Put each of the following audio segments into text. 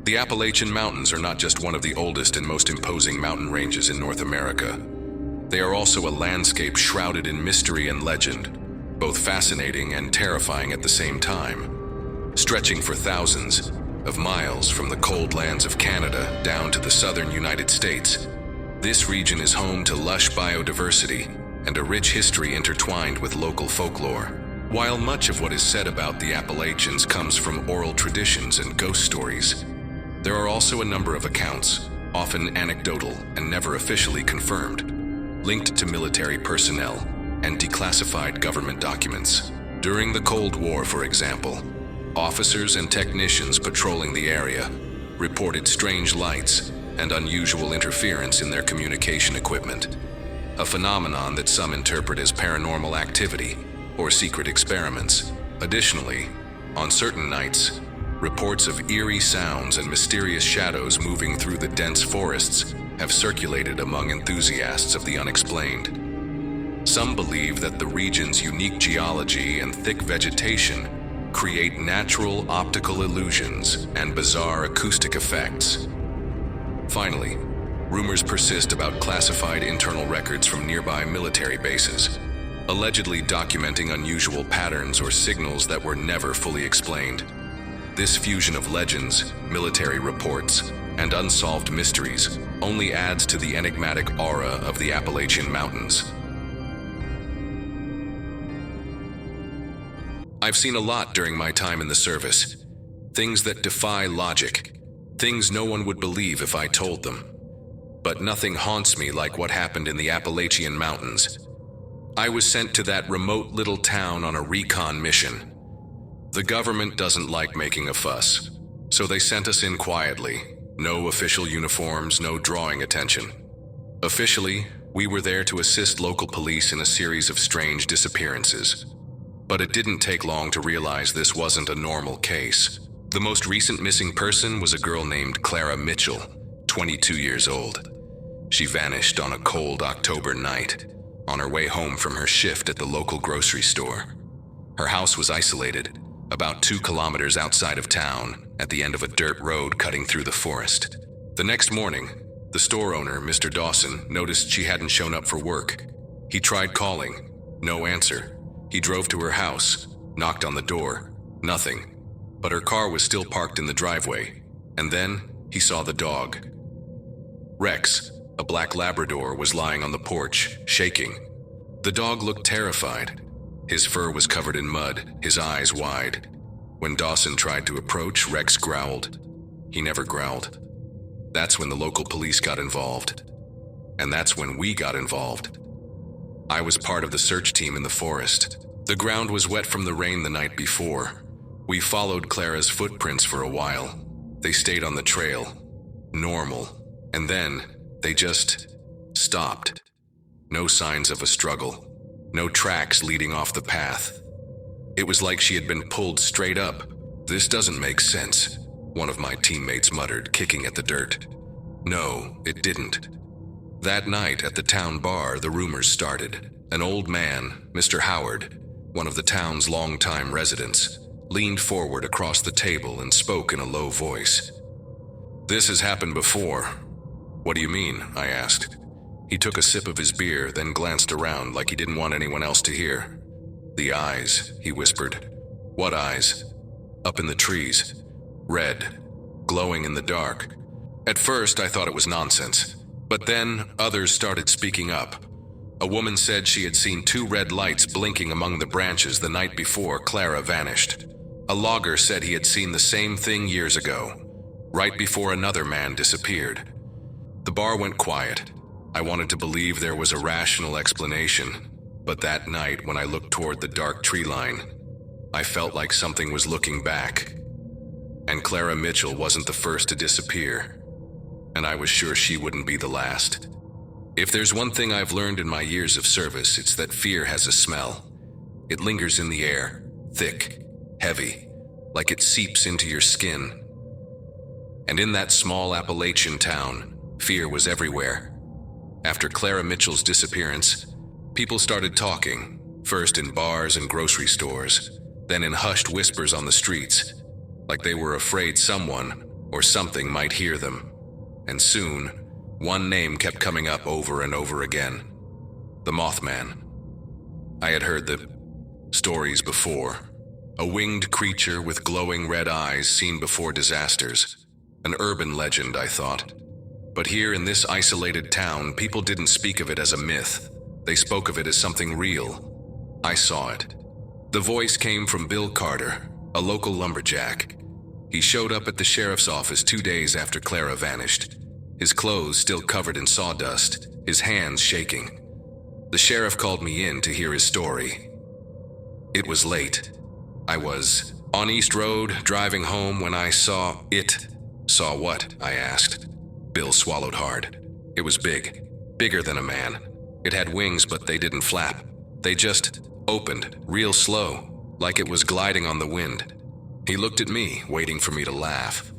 The Appalachian Mountains are not just one of the oldest and most imposing mountain ranges in North America. They are also a landscape shrouded in mystery and legend, both fascinating and terrifying at the same time. Stretching for thousands of miles from the cold lands of Canada down to the southern United States, this region is home to lush biodiversity and a rich history intertwined with local folklore. While much of what is said about the Appalachians comes from oral traditions and ghost stories, there are also a number of accounts, often anecdotal and never officially confirmed, linked to military personnel and declassified government documents. During the Cold War, for example, officers and technicians patrolling the area reported strange lights and unusual interference in their communication equipment, a phenomenon that some interpret as paranormal activity or secret experiments. Additionally, on certain nights, reports of eerie sounds and mysterious shadows moving through the dense forests have circulated among enthusiasts of the unexplained. Some believe that the region's unique geology and thick vegetation create natural optical illusions and bizarre acoustic effects. Finally, rumors persist about classified internal records from nearby military bases, allegedly documenting unusual patterns or signals that were never fully explained. This fusion of legends, military reports, and unsolved mysteries only adds to the enigmatic aura of the Appalachian Mountains. I've seen a lot during my time in the service. Things that defy logic. Things no one would believe if I told them. But nothing haunts me like what happened in the Appalachian Mountains. I was sent to that remote little town on a recon mission. The government doesn't like making a fuss, so they sent us in quietly. No official uniforms, no drawing attention. Officially, we were there to assist local police in a series of strange disappearances. But it didn't take long to realize this wasn't a normal case. The most recent missing person was a girl named Clara Mitchell, 22 years old. She vanished on a cold October night, on her way home from her shift at the local grocery store. Her house was isolated, about 2 kilometers outside of town, at the end of a dirt road cutting through the forest. The next morning, the store owner, Mr. Dawson, noticed she hadn't shown up for work. He tried calling, no answer. He drove to her house, knocked on the door, nothing. But her car was still parked in the driveway, and then he saw the dog. Rex, a black Labrador, was lying on the porch, shaking. The dog looked terrified. His fur was covered in mud, his eyes wide. When Dawson tried to approach, Rex growled. He never growled. That's when the local police got involved. And that's when we got involved. I was part of the search team in the forest. The ground was wet from the rain the night before. We followed Clara's footprints for a while. They stayed on the trail. Normal. And then they just stopped. No signs of a struggle. No tracks leading off the path. It was like she had been pulled straight up. "This doesn't make sense," one of my teammates muttered, kicking at the dirt. No, it didn't. That night at the town bar, the rumors started. An old man, Mr. Howard, one of the town's longtime residents, leaned forward across the table and spoke in a low voice. "This has happened before." "What do you mean?" I asked. He took a sip of his beer, then glanced around like he didn't want anyone else to hear. "The eyes," he whispered. "What eyes?" "Up in the trees. Red. Glowing in the dark." At first, I thought it was nonsense. But then, others started speaking up. A woman said she had seen 2 red lights blinking among the branches the night before Clara vanished. A logger said he had seen the same thing years ago, right before another man disappeared. The bar went quiet. I wanted to believe there was a rational explanation, but that night when I looked toward the dark tree line, I felt like something was looking back. And Clara Mitchell wasn't the first to disappear, and I was sure she wouldn't be the last. If there's one thing I've learned in my years of service, it's that fear has a smell. It lingers in the air, thick, heavy, like it seeps into your skin. And in that small Appalachian town, fear was everywhere. After Clara Mitchell's disappearance, people started talking, first in bars and grocery stores, then in hushed whispers on the streets, like they were afraid someone, or something might hear them. And soon, one name kept coming up over and over again. The Mothman. I had heard the stories before. A winged creature with glowing red eyes seen before disasters. An urban legend, I thought. But here in this isolated town, people didn't speak of it as a myth. They spoke of it as something real. I saw it. The voice came from Bill Carter, a local lumberjack. He showed up at the sheriff's office 2 days after Clara vanished. His clothes still covered in sawdust, his hands shaking. The sheriff called me in to hear his story. It was late. I was on East Road, driving home when I saw it. Saw what? I asked. Bill swallowed hard. It was big. Bigger than a man. It had wings, but they didn't flap. They just opened, real slow, like it was gliding on the wind. He looked at me, waiting for me to laugh.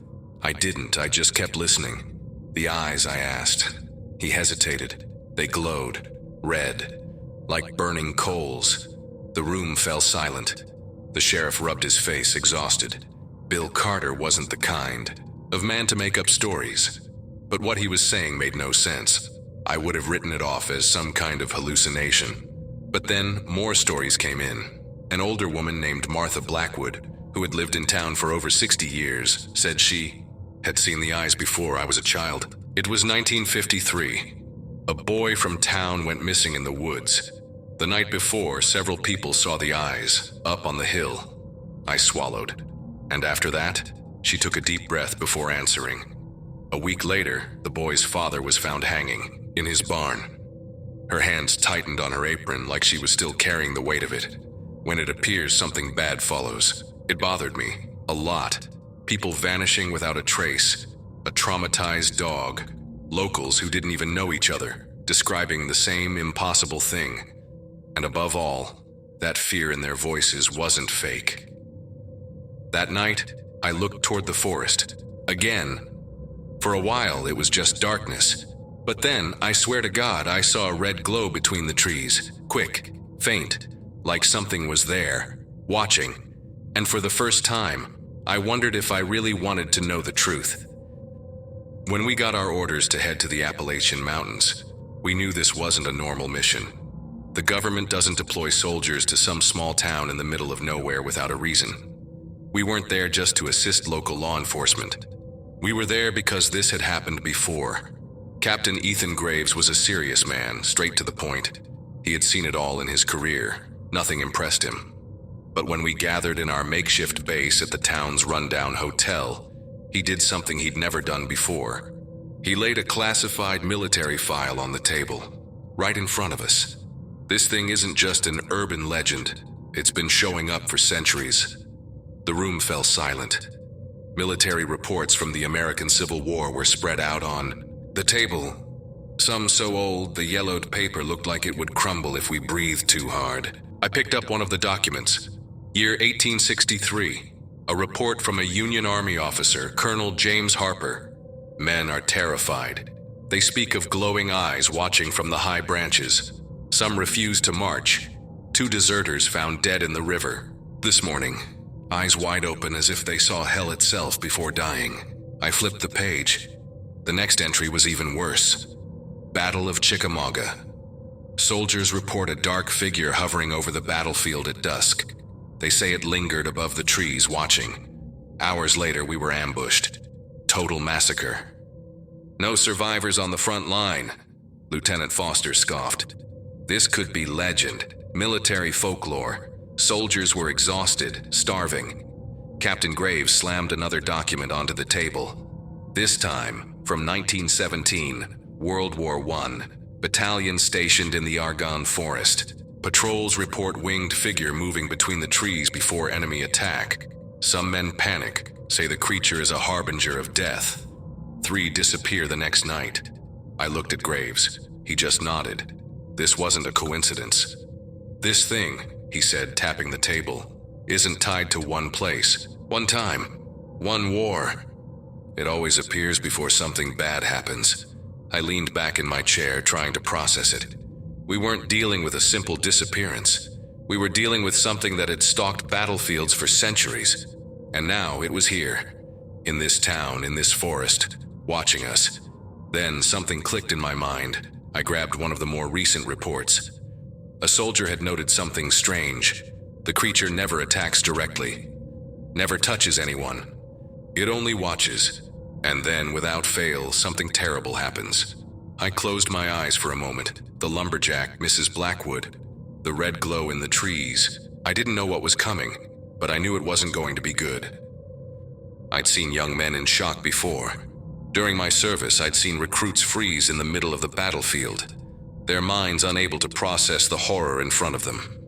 I didn't, I just kept listening. The eyes, I asked. He hesitated. They glowed, red, like burning coals. The room fell silent. The sheriff rubbed his face, exhausted. Bill Carter wasn't the kind of man to make up stories. But what he was saying made no sense. I would have written it off as some kind of hallucination. But then more stories came in. An older woman named Martha Blackwood, who had lived in town for over 60 years, said she had seen the eyes before I was a child. It was 1953. A boy from town went missing in the woods. The night before, several people saw the eyes, up on the hill. I swallowed. And after that, she took a deep breath before answering. A week later, the boy's father was found hanging, in his barn. Her hands tightened on her apron like she was still carrying the weight of it. When it appears something bad follows. It bothered me, a lot. People vanishing without a trace. A traumatized dog. Locals who didn't even know each other, describing the same impossible thing. And above all, that fear in their voices wasn't fake. That night, I looked toward the forest. Again. For a while, it was just darkness. But then, I swear to God, I saw a red glow between the trees. Quick, faint, like something was there, watching. And for the first time, I wondered if I really wanted to know the truth. When we got our orders to head to the Appalachian Mountains, we knew this wasn't a normal mission. The government doesn't deploy soldiers to some small town in the middle of nowhere without a reason. We weren't there just to assist local law enforcement. We were there because this had happened before. Captain Ethan Graves was a serious man, straight to the point. He had seen it all in his career. Nothing impressed him. But when we gathered in our makeshift base at the town's rundown hotel, he did something he'd never done before. He laid a classified military file on the table, right in front of us. This thing isn't just an urban legend. It's been showing up for centuries. The room fell silent. Military reports from the American Civil War were spread out on the table. Some so old, the yellowed paper looked like it would crumble if we breathed too hard. I picked up one of the documents. Year 1863. A report from a Union Army officer, Colonel James Harper. Men are terrified. They speak of glowing eyes watching from the high branches. Some refuse to march. 2 deserters found dead in the river this morning. Eyes wide open as if they saw hell itself before dying. I flipped the page. The next entry was even worse. Battle of Chickamauga. Soldiers report a dark figure hovering over the battlefield at dusk. They say it lingered above the trees watching. Hours later, we were ambushed. Total massacre. No survivors on the front line, Lieutenant Foster scoffed. This could be legend, military folklore. Soldiers were exhausted, starving. Captain Graves slammed another document onto the table. This time, from 1917, World War I, battalion stationed in the Argonne Forest. Patrols report winged figure moving between the trees before enemy attack. Some men panic, say the creature is a harbinger of death. 3 disappear the next night. I looked at Graves. He just nodded. This wasn't a coincidence. This thing, he said, tapping the table, isn't tied to one place, one time, one war. It always appears before something bad happens. I leaned back in my chair, trying to process it. We weren't dealing with a simple disappearance. We were dealing with something that had stalked battlefields for centuries. And now it was here, in this town, in this forest, watching us. Then something clicked in my mind. I grabbed one of the more recent reports. A soldier had noted something strange. The creature never attacks directly, never touches anyone. It only watches, and then, without fail, something terrible happens. I closed my eyes for a moment. The lumberjack, Mrs. Blackwood, the red glow in the trees. I didn't know what was coming, but I knew it wasn't going to be good. I'd seen young men in shock before. During my service, I'd seen recruits freeze in the middle of the battlefield, their minds unable to process the horror in front of them.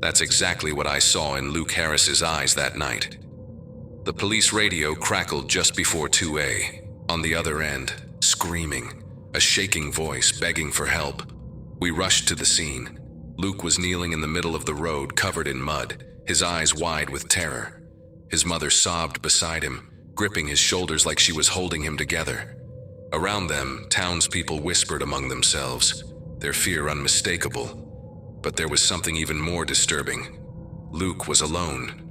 That's exactly what I saw in Luke Harris's eyes that night. The police radio crackled just before 2 On the other end, screaming, a shaking voice begging for help. We rushed to the scene. Luke was kneeling in the middle of the road, covered in mud, his eyes wide with terror. His mother sobbed beside him, gripping his shoulders like she was holding him together. Around them, townspeople whispered among themselves, their fear unmistakable. But there was something even more disturbing. Luke was alone.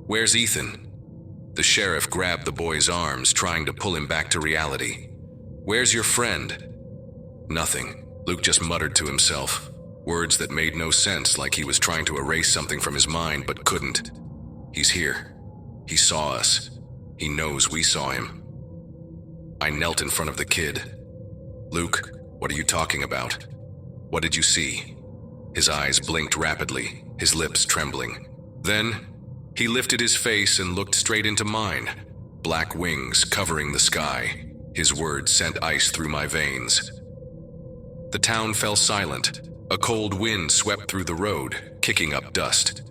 "Where's Ethan?" The sheriff grabbed the boy's arms, trying to pull him back to reality. "Where's your friend?" Nothing. Luke just muttered to himself, words that made no sense, like he was trying to erase something from his mind but couldn't. "He's here. He saw us. He knows we saw him." I knelt in front of the kid. "Luke, what are you talking about? What did you see?" His eyes blinked rapidly, his lips trembling. Then, he lifted his face and looked straight into mine, black wings covering the sky. His words sent ice through my veins. The town fell silent. A cold wind swept through the road, kicking up dust.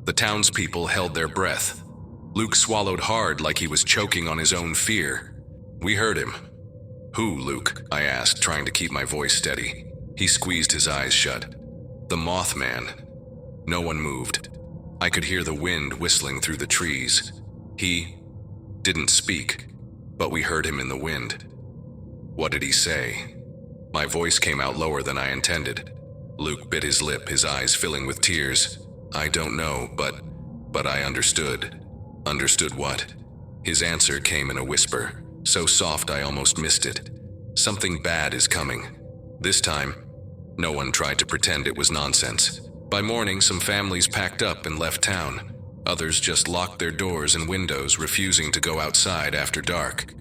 The townspeople held their breath. Luke swallowed hard, like he was choking on his own fear. We heard him. "Who, Luke?" I asked, trying to keep my voice steady. He squeezed his eyes shut. "The Mothman." No one moved. I could hear the wind whistling through the trees. He didn't speak, but we heard him in the wind. "What did he say?" My voice came out lower than I intended. Luke bit his lip, his eyes filling with tears. "I don't know, but I understood." "Understood what?" His answer came in a whisper, so soft I almost missed it. "Something bad is coming." This time, no one tried to pretend it was nonsense. By morning, some families packed up and left town. Others just locked their doors and windows, refusing to go outside after dark.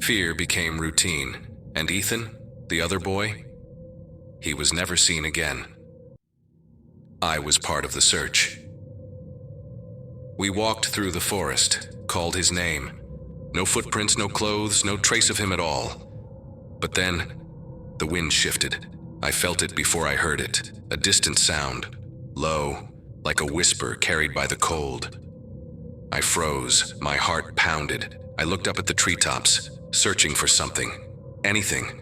Fear became routine. And Ethan, the other boy? He was never seen again. I was part of the search. We walked through the forest, called his name. No footprints, no clothes, no trace of him at all. But then, the wind shifted. I felt it before I heard it, a distant sound, low, like a whisper carried by the cold. I froze, my heart pounded. I looked up at the treetops, searching for something, anything.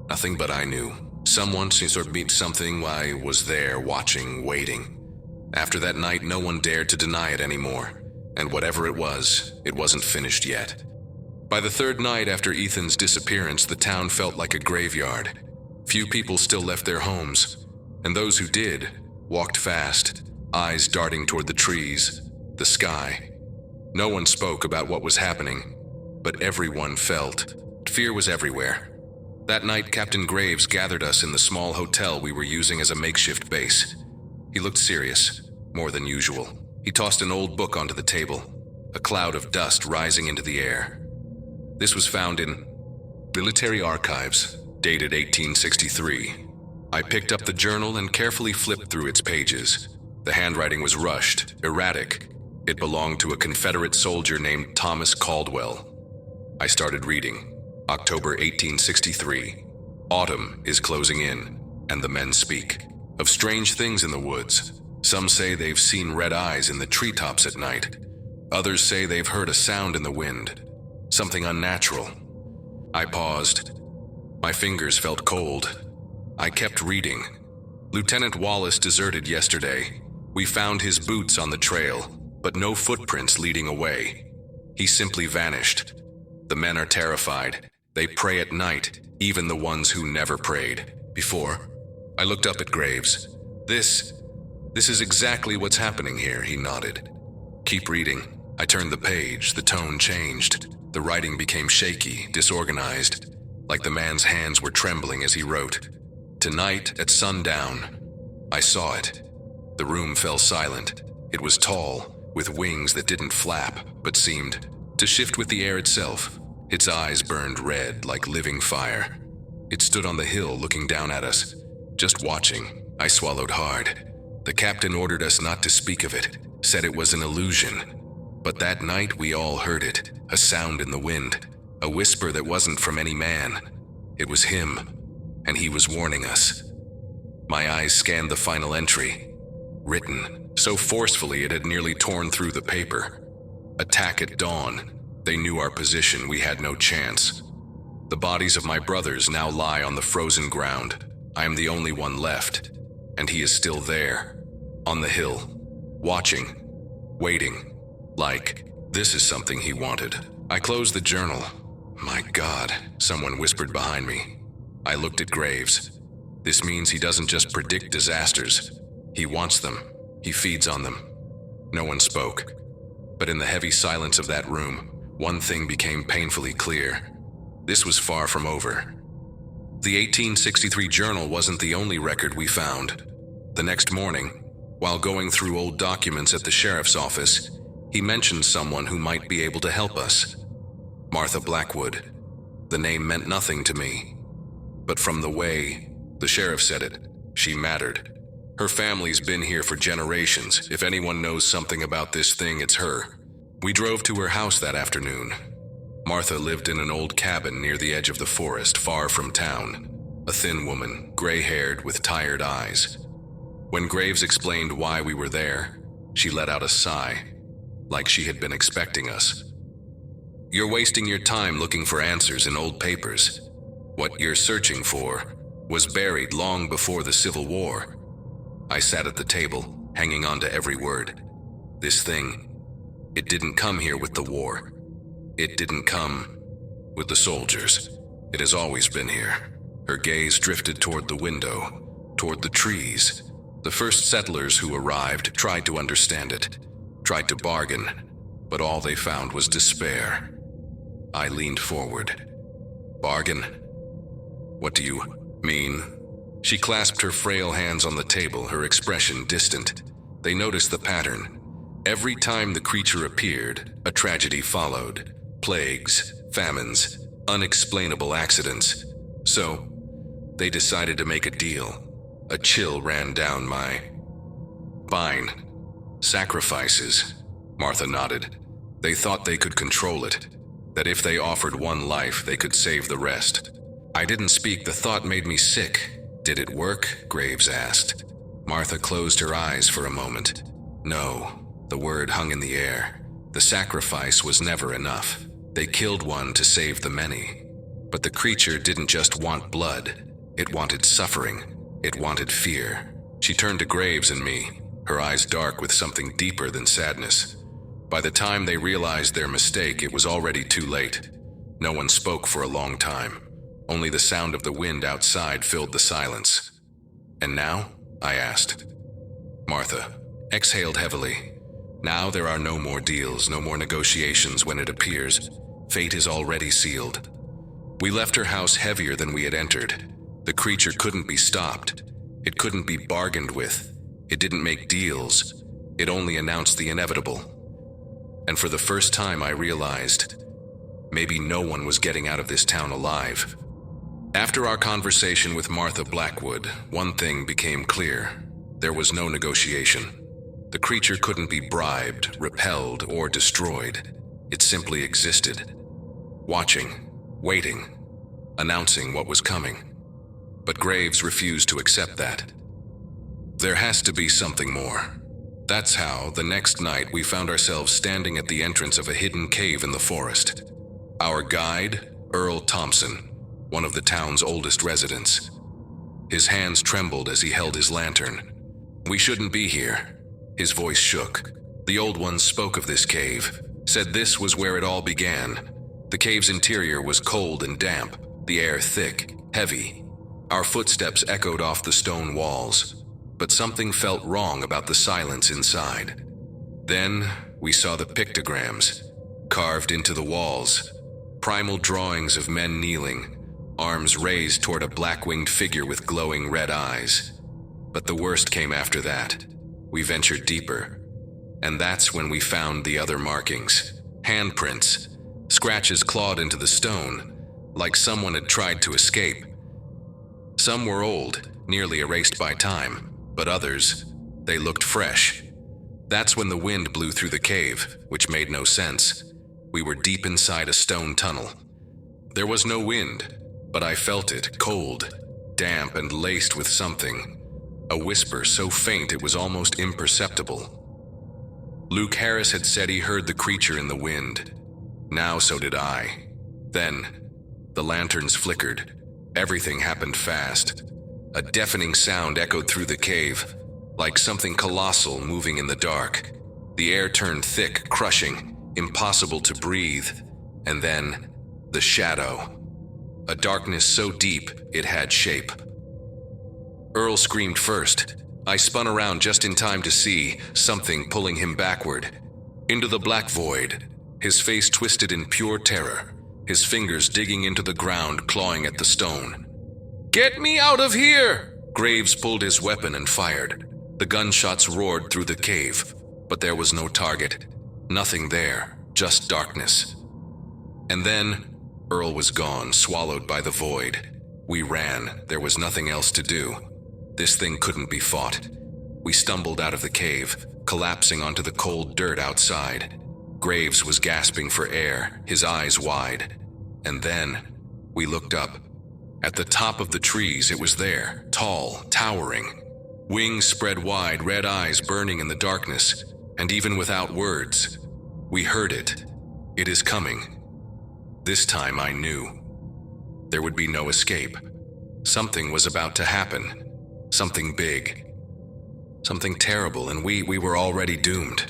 Nothing, but I knew. Someone, something. I was there, watching, waiting. After that night, no one dared to deny it anymore. And whatever it wasn't finished yet. By the third night after Ethan's disappearance, the town felt like a graveyard. Few people still left their homes, and those who did walked fast, eyes darting toward the trees, the sky. No one spoke about what was happening, but everyone felt. Fear was everywhere. That night, Captain Graves gathered us in the small hotel we were using as a makeshift base. He looked serious, more than usual. He tossed an old book onto the table, a cloud of dust rising into the air. This was found in Military Archives, dated 1863. I picked up the journal and carefully flipped through its pages. The handwriting was rushed, erratic. It belonged to a Confederate soldier named Thomas Caldwell. I started reading. October 1863. Autumn is closing in, and the men speak of strange things in the woods. Some say they've seen red eyes in the treetops at night. Others say they've heard a sound in the wind, something unnatural. I paused. My fingers felt cold. I kept reading. Lieutenant Wallace deserted yesterday. We found his boots on the trail, but no footprints leading away. He simply vanished. The men are terrified. They pray at night, even the ones who never prayed before. I looked up at Graves. This is exactly what's happening here, he nodded. Keep reading. I turned the page. The tone changed. The writing became shaky, disorganized, like the man's hands were trembling as he wrote. Tonight at sundown. I saw it. The room fell silent. It was tall, with wings that didn't flap, but seemed to shift with the air itself. Its eyes burned red like living fire. It stood on the hill looking down at us, just watching. I swallowed hard. The captain ordered us not to speak of it, said it was an illusion. But that night we all heard it, a sound in the wind, a whisper that wasn't from any man. It was him, and he was warning us. My eyes scanned the final entry, written so forcefully it had nearly torn through the paper. Attack at dawn. They knew our position, we had no chance. The bodies of my brothers now lie on the frozen ground. I am the only one left, and he is still there, on the hill, watching, waiting, like this is something he wanted. I closed the journal. My God, someone whispered behind me. I looked at Graves. This means he doesn't just predict disasters. He wants them. He feeds on them. No one spoke. But in the heavy silence of that room, one thing became painfully clear. This was far from over. The 1863 journal wasn't the only record we found. The next morning, while going through old documents at the sheriff's office, he mentioned someone who might be able to help us. Martha Blackwood. The name meant nothing to me. But from the way the sheriff said it, she mattered. Her family's been here for generations. If anyone knows something about this thing, it's her. We drove to her house that afternoon. Martha lived in an old cabin near the edge of the forest, far from town. A thin woman, gray-haired with tired eyes. When Graves explained why we were there, she let out a sigh, like she had been expecting us. You're wasting your time looking for answers in old papers. What you're searching for was buried long before the Civil War. I sat at the table, hanging on to every word. This thing, it didn't come here with the war. It didn't come with the soldiers. It has always been here. Her gaze drifted toward the window, toward the trees. The first settlers who arrived tried to understand it, tried to bargain, but all they found was despair. I leaned forward. Bargain? What do you mean? She clasped her frail hands on the table, her expression distant. They noticed the pattern. Every time the creature appeared, a tragedy followed. Plagues, famines, unexplainable accidents. So, they decided to make a deal. A chill ran down my spine. Sacrifices. Martha nodded. They thought they could control it, that if they offered one life, they could save the rest. I didn't speak. The thought made me sick. Did it work? Graves asked. Martha closed her eyes for a moment. No, the word hung in the air. The sacrifice was never enough. They killed one to save the many. But the creature didn't just want blood. It wanted suffering. It wanted fear. She turned to Graves and me, her eyes dark with something deeper than sadness. By the time they realized their mistake, it was already too late. No one spoke for a long time. Only the sound of the wind outside filled the silence. And now? I asked. Martha exhaled heavily. Now there are no more deals, no more negotiations. When it appears, fate is already sealed. We left her house heavier than we had entered. The creature couldn't be stopped. It couldn't be bargained with. It didn't make deals. It only announced the inevitable. And for the first time I realized, maybe no one was getting out of this town alive. After our conversation with Martha Blackwood, one thing became clear. There was no negotiation. The creature couldn't be bribed, repelled, or destroyed. It simply existed. Watching, waiting, announcing what was coming. But Graves refused to accept that. There has to be something more. That's how, the next night, we found ourselves standing at the entrance of a hidden cave in the forest. Our guide, Earl Thompson, one of the town's oldest residents. His hands trembled as he held his lantern. We shouldn't be here. His voice shook. The old ones spoke of this cave, said this was where it all began. The cave's interior was cold and damp, the air thick, heavy. Our footsteps echoed off the stone walls, but something felt wrong about the silence inside. Then we saw the pictograms, carved into the walls, primal drawings of men kneeling, arms raised toward a black-winged figure with glowing red eyes. But the worst came after that. We ventured deeper, and that's when we found the other markings. Handprints, scratches clawed into the stone, like someone had tried to escape. Some were old, nearly erased by time, but others, they looked fresh. That's when the wind blew through the cave, which made no sense. We were deep inside a stone tunnel. There was no wind, but I felt it, cold, damp, and laced with something. A whisper so faint it was almost imperceptible. Luke Harris had said he heard the creature in the wind. Now so did I. Then, the lanterns flickered. Everything happened fast. A deafening sound echoed through the cave, like something colossal moving in the dark. The air turned thick, crushing, impossible to breathe. And then, the shadow. A darkness so deep, it had shape. Earl screamed first. I spun around just in time to see something pulling him backward, into the black void, his face twisted in pure terror, his fingers digging into the ground, clawing at the stone. "Get me out of here!" Graves pulled his weapon and fired. The gunshots roared through the cave, but there was no target. Nothing there, just darkness. And then, Earl was gone, swallowed by the void. We ran. There was nothing else to do. This thing couldn't be fought. We stumbled out of the cave, collapsing onto the cold dirt outside. Graves was gasping for air, his eyes wide. And then, we looked up. At the top of the trees, it was there, tall, towering. Wings spread wide, red eyes burning in the darkness, and even without words, we heard it. It is coming. This time I knew. There would be no escape. Something was about to happen. Something big. Something terrible, and we were already doomed.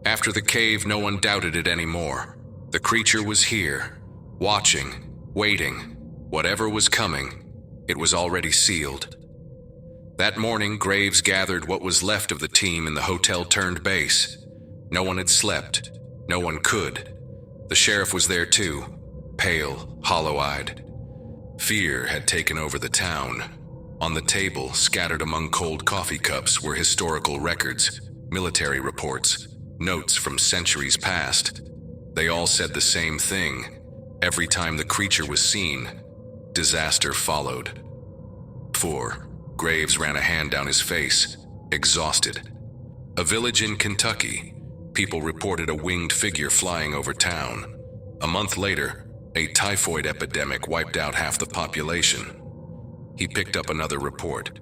After the cave, no one doubted it anymore. The creature was here, watching, waiting. Whatever was coming, it was already sealed. That morning, Graves gathered what was left of the team in the hotel-turned-base. No one had slept. No one could. The sheriff was there too, pale, hollow-eyed. Fear had taken over the town. On the table, scattered among cold coffee cups, were historical records, military reports, notes from centuries past. They all said the same thing. Every time the creature was seen, disaster followed. 4. Graves ran a hand down his face, exhausted. A village in Kentucky. People reported a winged figure flying over town. A month later, a typhoid epidemic wiped out half the population. He picked up another report.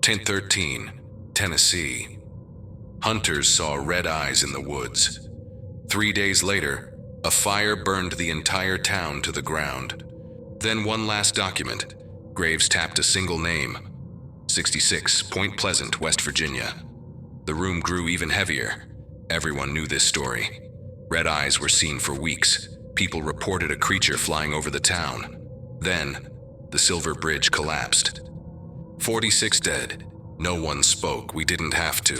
1013, Tennessee. Hunters saw red eyes in the woods. 3 days later, a fire burned the entire town to the ground. Then one last document. Graves tapped a single name. 66, Point Pleasant, West Virginia. The room grew even heavier. Everyone knew this story. Red eyes were seen for weeks. People reported a creature flying over the town. Then, the Silver Bridge collapsed. 46 dead. No one spoke. We didn't have to.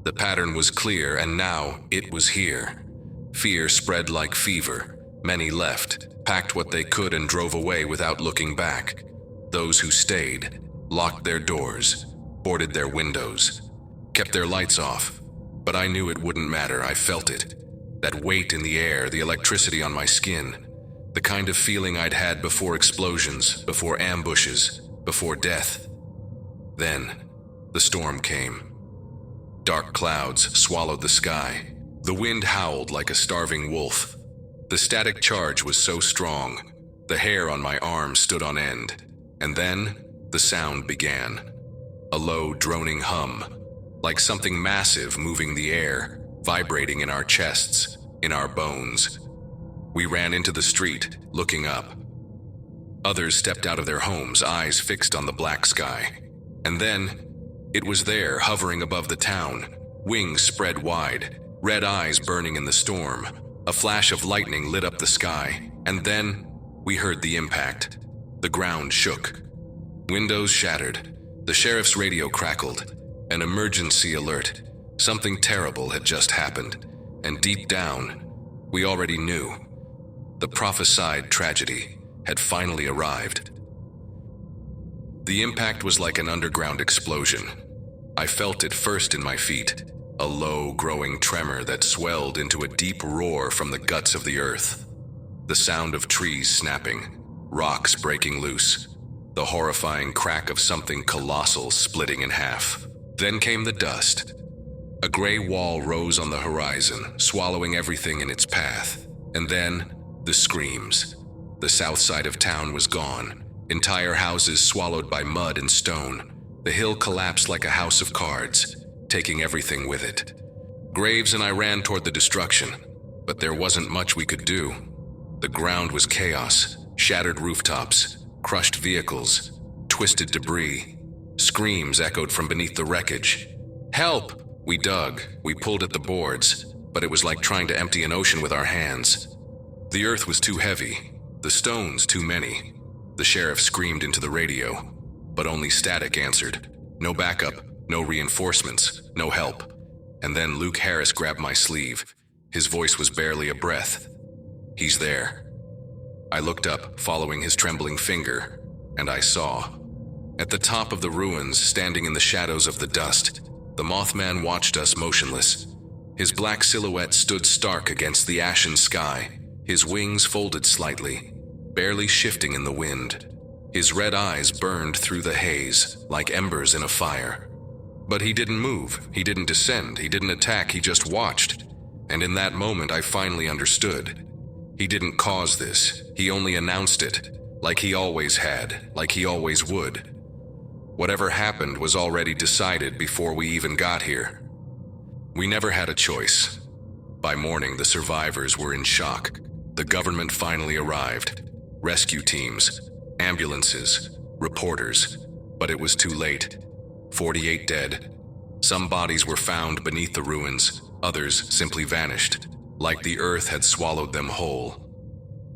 The pattern was clear, and now it was here. Fear spread like fever. Many left, packed what they could, and drove away without looking back. Those who stayed locked their doors, boarded their windows, kept their lights off. But I knew it wouldn't matter. I felt it. That weight in the air, the electricity on my skin. The kind of feeling I'd had before explosions, before ambushes, before death. Then, the storm came. Dark clouds swallowed the sky. The wind howled like a starving wolf. The static charge was so strong, the hair on my arm stood on end. And then, the sound began. A low, droning hum, like something massive moving the air, vibrating in our chests, in our bones. We ran into the street, looking up. Others stepped out of their homes, eyes fixed on the black sky. And then, it was there, hovering above the town, wings spread wide, red eyes burning in the storm. A flash of lightning lit up the sky, and then, we heard the impact. The ground shook. Windows shattered. The sheriff's radio crackled. An emergency alert. Something terrible had just happened. And deep down, we already knew. The prophesied tragedy had finally arrived. The impact was like an underground explosion. I felt it first in my feet, a low, growing tremor that swelled into a deep roar from the guts of the earth. The sound of trees snapping, rocks breaking loose, the horrifying crack of something colossal splitting in half. Then came the dust. A gray wall rose on the horizon, swallowing everything in its path. And then, the screams. The south side of town was gone, entire houses swallowed by mud and stone. The hill collapsed like a house of cards, taking everything with it. Graves and I ran toward the destruction, but there wasn't much we could do. The ground was chaos, shattered rooftops, crushed vehicles, twisted debris. Screams echoed from beneath the wreckage. "Help!" We dug, we pulled at the boards, but it was like trying to empty an ocean with our hands. The earth was too heavy, the stones too many. The sheriff screamed into the radio, but only static answered. No backup, no reinforcements, no help. And then Luke Harris grabbed my sleeve. His voice was barely a breath. "He's there." I looked up, following his trembling finger, and I saw. At the top of the ruins, standing in the shadows of the dust, the Mothman watched us motionless. His black silhouette stood stark against the ashen sky, his wings folded slightly, barely shifting in the wind. His red eyes burned through the haze, like embers in a fire. But he didn't move, he didn't descend, he didn't attack, he just watched. And in that moment I finally understood. He didn't cause this, he only announced it, like he always had, like he always would. Whatever happened was already decided before we even got here. We never had a choice. By morning, the survivors were in shock. The government finally arrived. Rescue teams, ambulances, reporters. But it was too late. 48 dead. Some bodies were found beneath the ruins, others simply vanished, like the earth had swallowed them whole.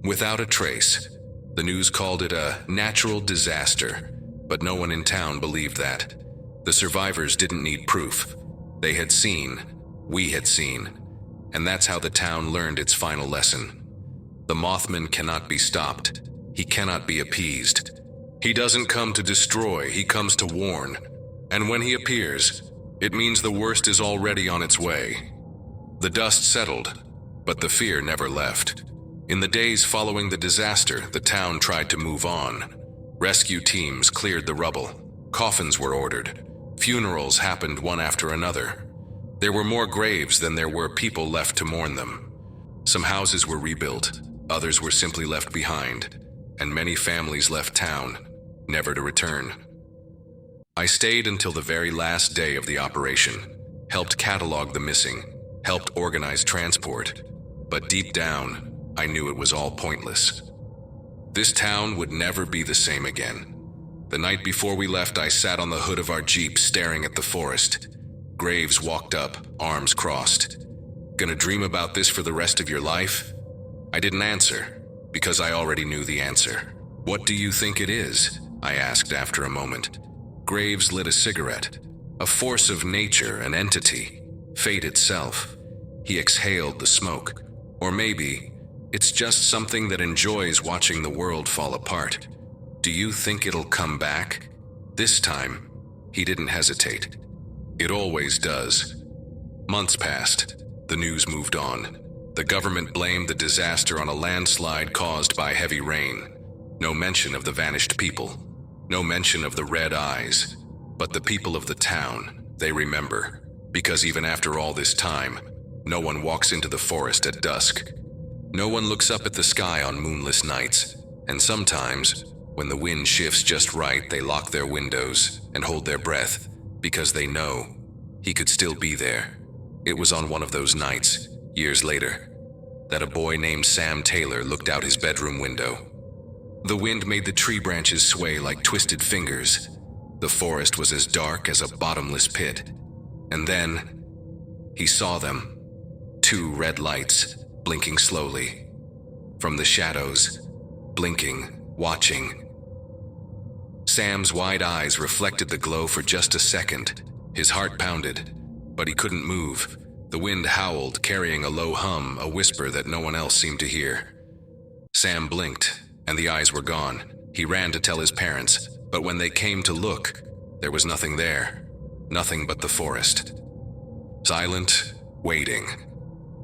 Without a trace. The news called it a natural disaster. But no one in town believed that. The survivors didn't need proof. They had seen, we had seen, and that's how the town learned its final lesson. The Mothman cannot be stopped. He cannot be appeased. He doesn't come to destroy, he comes to warn. And when he appears, it means the worst is already on its way. The dust settled, but the fear never left. In the days following the disaster, the town tried to move on. Rescue teams cleared the rubble. Coffins were ordered. Funerals happened one after another. There were more graves than there were people left to mourn them. Some houses were rebuilt, others were simply left behind, and many families left town, never to return. I stayed until the very last day of the operation, helped catalog the missing, helped organize transport, but deep down, I knew it was all pointless. This town would never be the same again. The night before we left, I sat on the hood of our Jeep staring at the forest. Graves walked up, arms crossed. "Gonna dream about this for the rest of your life?" I didn't answer, because I already knew the answer. "What do you think it is?" I asked after a moment. Graves lit a cigarette. A force of nature, an entity, fate itself. He exhaled the smoke. Or maybe it's just something that enjoys watching the world fall apart. "Do you think it'll come back?" This time, he didn't hesitate. It always does. Months passed. The news moved on. The government blamed the disaster on a landslide caused by heavy rain. No mention of the vanished people. No mention of the red eyes. But the people of the town, they remember. Because even after all this time, no one walks into the forest at dusk. No one looks up at the sky on moonless nights, and sometimes, when the wind shifts just right, they lock their windows and hold their breath, because they know he could still be there. It was on one of those nights, years later, that a boy named Sam Taylor looked out his bedroom window. The wind made the tree branches sway like twisted fingers. The forest was as dark as a bottomless pit. And then, he saw them. 2 red lights, blinking slowly. From the shadows, blinking, watching. Sam's wide eyes reflected the glow for just a second. His heart pounded, but he couldn't move. The wind howled, carrying a low hum, a whisper that no one else seemed to hear. Sam blinked, and the eyes were gone. He ran to tell his parents, but when they came to look, there was nothing there. Nothing but the forest. Silent, waiting.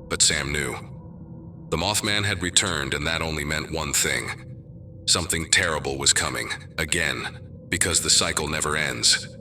But Sam knew. The Mothman had returned, and that only meant one thing. Something terrible was coming, again, because the cycle never ends.